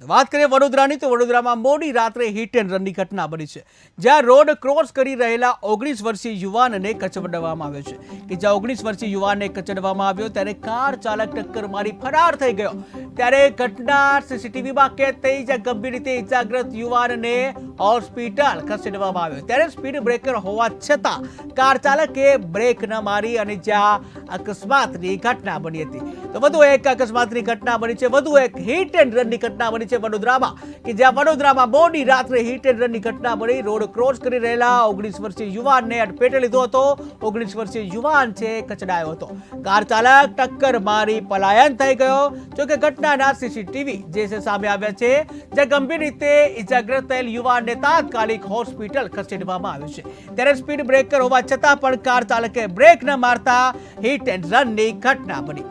વાત કરીએ વડોદરાની તો વડોદરામાં મોડી રાત્રે હિટ એન્ડ રનની ઘટના બની છે, જ્યાં રોડ ક્રોસ કરી રહેલા 19 વર્ષીય યુવાનને કચડવામાં આવ્યો છે કે જ્યાં 19 વર્ષીય યુવાનને કચડવામાં આવ્યો ત્યારે કાર ચાલક ટક્કર મારી ફરાર થઈ ગયો। ત્યારે ઘટના સીસીટીવીમાં કેદ થઈ, જ્યાં ગંભીર રીતે ઇજાગ્રસ્ત યુવાનને હોસ્પિટલ ખસેડવામાં આવ્યો। ત્યારે સ્પીડ બ્રેકર હોવા છતાં કાર ચાલકે બ્રેક ન મારી અને જ્યાં અકસ્માતની ઘટના બની હતી। તો વધુ એક અકસ્માતની ઘટના બની છે, વધુ એક હિટ એન્ડ રનની ઘટના બની છે વડોદરામાં, કે જ્યાં વડોદરામાં મોડી રાત્રે હિટ એન્ડ રનની ઘટના બની। રોડ ક્રોસ કરી રહેલા 19 વર્ષીય યુવાનને અડફેટે લીધો હતો। 19 વર્ષીય યુવાન છે કચડાયો હતો। કાર ચાલક ટક્કર મારી પલાયન થઈ ગયો। જોકે ઘટનાના સીસીટીવી જે છે સામે આવ્યા છે, જ્યાં ગંભીર રીતે ઇજાગ્રસ્ત થયેલ યુવાનને તાત્કાલિક હોસ્પિટલ ખસેડવામાં આવ્યો છે। ત્યારે સ્પીડ બ્રેકર હોવા છતાં પણ કાર ચાલકે બ્રેક ન મારતા હિટ એન્ડ રનની ઘટના બની।